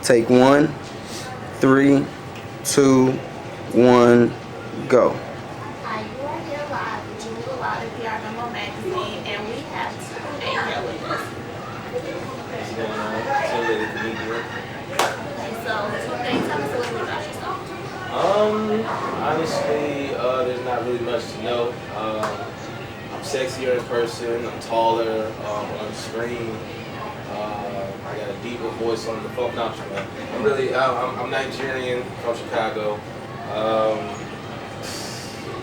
Take one. Three, two, one, go. Hi, you are here live with Julia Wild of PR Memo Magazine, and we have Tunde here with us. What's going on? Tunde the comedian. Okay, so Tunde, tell us a little bit about yourself. Honestly, there's not really much to know. I'm sexier in person. I'm taller on the screen. I got a deeper voice on the phone. No, I'm Nigerian from Chicago.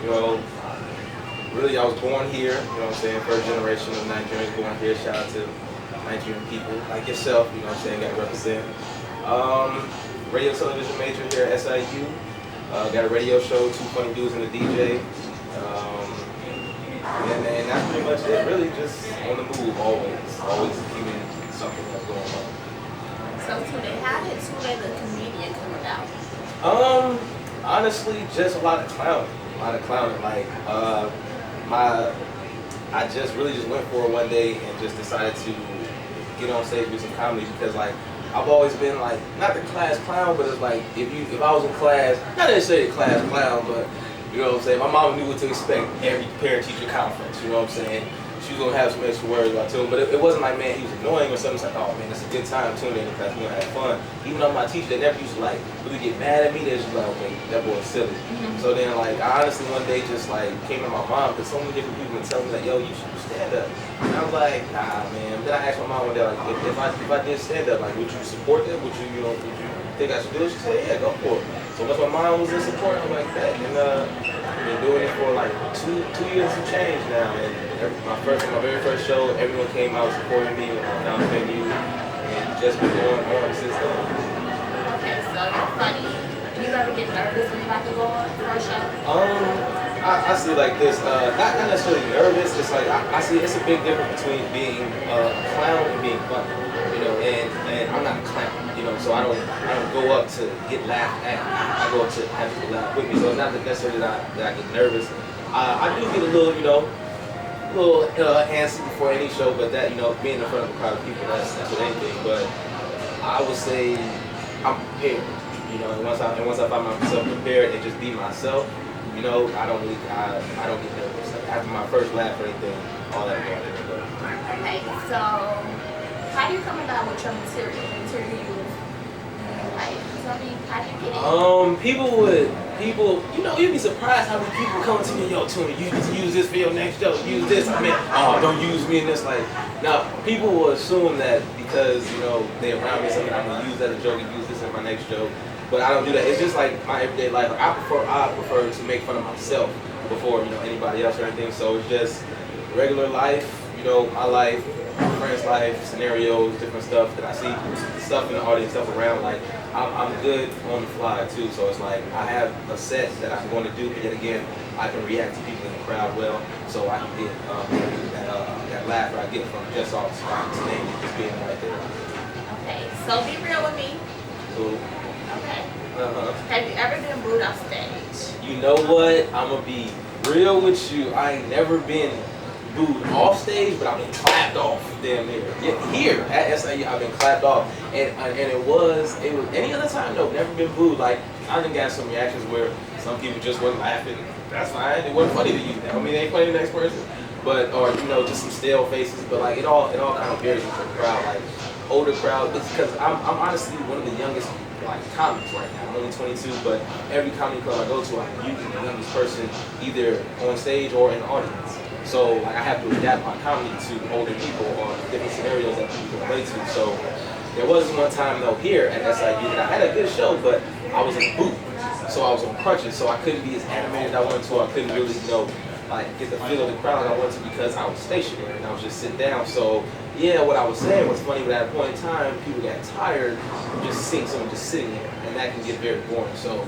You know, really, I was born here. You know what I'm saying? First generation of Nigerians born here. Shout out to Nigerian people like yourself. You know what I'm saying? Got to represent. Radio television major here at SIU. Got a radio show, Two Funny Dudes and a DJ. And that's pretty much it. Really, just on the move always keeping something that's going on. So Tunde, how did Tunde the comedian come about? Honestly, just a lot of clowning. Like, I just really just went for it one day and just decided to get on stage and do some comedy because, like, I've always been like, not the class clown, but it's like, if I was in class, not necessarily a class clown, but you know what I'm saying? My mom knew what to expect every parent-teacher conference, you know what I'm saying? She was going to have some extra words about Tunde, but it wasn't like, man, he was annoying or something. It's like, oh man, it's a good time, Tunde in the class, we're going to have fun. Even though my teacher, they never used to like really get mad at me, they just like, okay, that boy's silly. So then like, I honestly one day just like came to my mom, because so many different people were telling me like, yo, you should stand up. And I was like, nah man. Then I asked my mom one day, like, if I did stand up, like, would you support that? Would you think I should do it? She said, yeah, go for it. So once my mom was in support, I'm like that. And I've been doing it for like two years and change now. And my very first show, everyone came out supporting me when I found a venue, and just been going on since then. Okay, so you're funny. Do you ever get nervous when you about to go on for a show? I see it like this, not necessarily nervous, it's like, I see it's a big difference between being a clown and being funny, you know, and I'm not a clown, you know, so I don't go up to get laughed at, I go up to have people laugh with me, so it's not necessarily that I get nervous. I do get a little, you know, antsy before any show, but that, you know, being in front of a crowd of people, that's with anything, but I would say I'm prepared, you know, and once I find myself prepared and just be myself, you know, I don't get nervous. Like, after my first laugh or anything, all that go out there. Okay, so how do you come about with your material? Like, tell me, how do you get it? People, you know, you'd be surprised how many people come to me, yo, Tunde, you need to use this for your next show, use this. I mean, oh, don't use me in this. Like, now, people will assume that because, you know, they're around me or something, I'm going to use that as a joke and use this in my next show. But I don't do that. It's just like my everyday life. Like, I prefer to make fun of myself before, you know, anybody else or anything. So it's just regular life, you know, my life, my friends' life, scenarios, different stuff that I see, stuff in the audience, stuff around. Like, I'm good on the fly too. So it's like I have a set that I'm going to do, but yet again, I can react to people in the crowd well, so I can get that laugh that I get from just off the spot, just being right there. Okay, so be real with me. Cool. Okay. Have you ever been booed off stage? You know what? I'm gonna be real with you. I ain't never been booed off stage, but I've been clapped off damn near. Yeah, here at SIU, I've been clapped off, and it was any other time though, never been booed. Like, I done got some reactions where some people just wasn't laughing. That's fine. It wasn't funny to you. I mean, it ain't funny to the next person, but or you know, just some stale faces. But like it all kind of varies with the crowd. Like older crowd, it's because I'm honestly one of the youngest like comics right now. I'm only 22, but every comedy club I go to, I'm usually the youngest person either on stage or in the audience. So like I have to adapt my comedy to older people or different scenarios that people can relate to. So there was one time though here at SIU that I had a good show, but I was in a booth, so I was on crutches, so I couldn't be as animated as I wanted to. I couldn't really, you know, like get the feel of the crowd I wanted to because I was stationary and I was just sitting down. So yeah, what I was saying was funny, but at a point in time, people got tired of just seeing someone just sitting there, and that can get very boring. So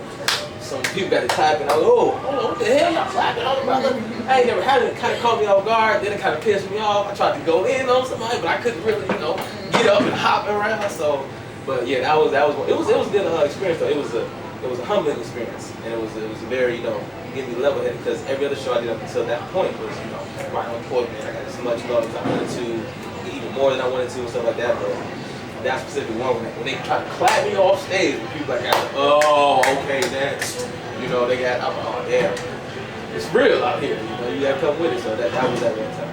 some people got to clap, and I was, oh, what the hell, y'all clapping on the brother? I ain't never had it. It kind of caught me off guard, then it kind of pissed me off. I tried to go in on somebody, but I couldn't really, you know, get up and hop around. So, but yeah, that was it was a good experience though. It was a humbling experience, and it was a very, you know, get me level headed because every other show I did up until that point was, you know, right on point, man. I got as much love as I wanted to, even more than I wanted to, and stuff like that. But that specific one when they try to clap me off stage, and people like, oh, okay, next. You know, they got, I'm like, oh damn, it's real out here. You know, you gotta come with it. So that was that one time.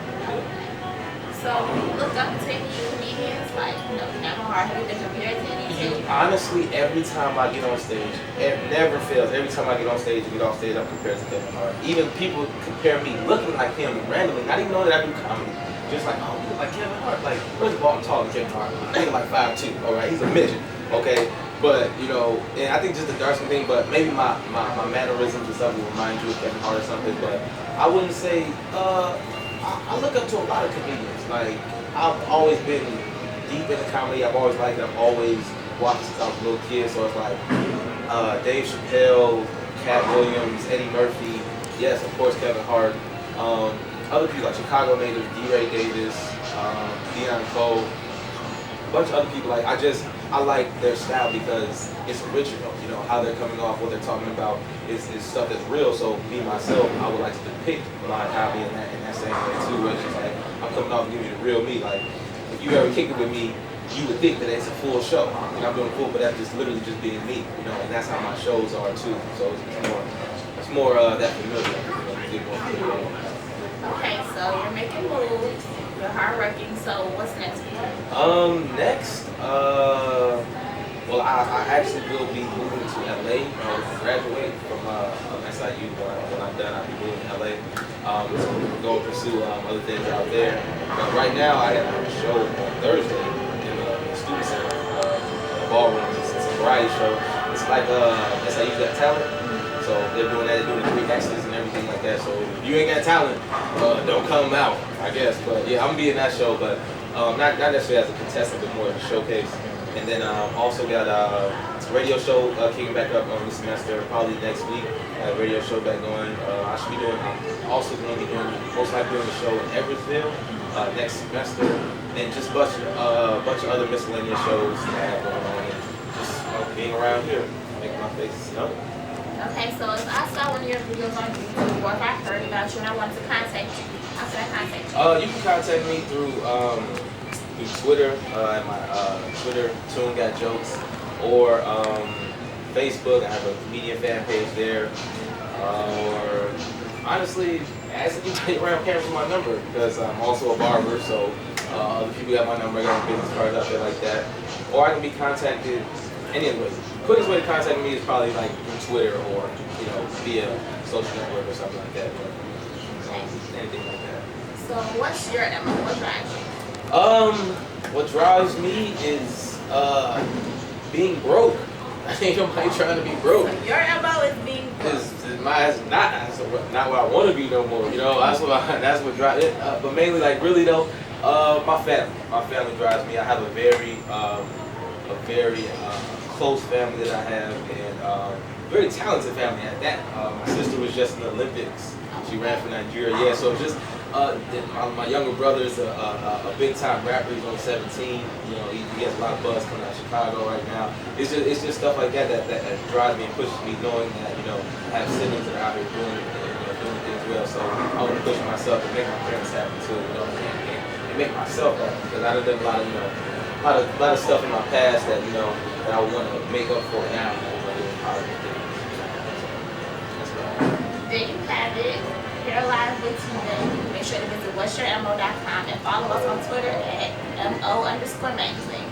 So when you look up to any comedians, like, you know, Kevin Hart, have you been compared to any? Honestly, every time I get on stage, it never fails. Every time I get on stage and get off stage, I'm compared to Kevin Hart. Even people compare me looking like him randomly, not even knowing that I do comedy. Just like, oh, you look like Kevin Hart. Like, first of all, I'm taller than Kevin Hart. I'm like 5'2", all right? He's a midget, okay? But, you know, and I think just the dark skin thing, but maybe my mannerisms and stuff will remind you of Kevin Hart or something, but I wouldn't say, I look up to a lot of comedians. Like, I've always been deep into comedy. I've always liked it. I've always watched since I was a little kid. So it's like Dave Chappelle, Cat Williams, Eddie Murphy. Yes, of course, Kevin Hart. Other people like Chicago native, D. Ray Davis, Deion Cole. A bunch of other people. Like I like their style because it's original. You know how they're coming off, what they're talking about is stuff that's real. So me myself, I would like to depict my hobby in that same way too. Where it's just like I'm coming off giving you the real me. Like if you ever kick it with me, you would think that it's a full show. And I'm doing full, but that's just literally just being me. You know, and that's how my shows are too. So it's more that familiar. You know, Okay, so you're making moves. You're hardworking. So what's next for you? Next, well, I actually will be moving to LA. I'll graduate from SIU. When I'm done, I'll be moving to LA. So go pursue other things out there. But right now, I have a show on Thursday in the student center, the ballroom. It's a variety show. It's like SIU's Got Talent. So they're doing that. They're doing the 3 X's and everything like that. So if you ain't got talent, don't come out, I guess. But yeah, I'm gonna be in that show, but not necessarily as a contestant, but more of a showcase. And then also got a radio show kicking back up this semester, probably next week. A radio show back going. I should be doing. I'm also going to be doing most likely doing a show in Everettsville next semester, and just a bunch of other miscellaneous shows that I have going on, and just being around here, making my face known. Okay, so if I saw one of your videos on YouTube or if I heard about you and I wanted to contact you, how can I contact you? You can contact me through Twitter at my Twitter, Tune Got Jokes, or Facebook. I have a comedian fan page there. Or honestly, ask anybody around campus for my number because I'm also a barber. So other people got my number. I got business cards out there like that. Or I can be contacted any of the ways. Quickest way to contact me is probably like through Twitter or via social network or something like that. Okay. Anything like that. So what's your MO? What drives you? What drives me is being broke. Ain't nobody trying to be broke. So your MO is being broke. That's not what I want to be no more. You know, that's what drives it. But mainly, like really though, my family. My family drives me. I have a very close family that I have, and very talented family at that. My sister was just in the Olympics. She ran for Nigeria. Yeah, so just my younger brother is a big time rapper. He's only 17. You know, he has a lot of buzz coming out of Chicago right now. It's just stuff like that drives me and pushes me, knowing that I have siblings that are out here doing things well. So I want to push myself and make my parents happy too. And make myself happy because I done a lot of stuff in my past that that I want to make up for now. There you have it. Here live with Tina. Make sure to visit what'syourmo.com and follow us on Twitter at MO_magazine.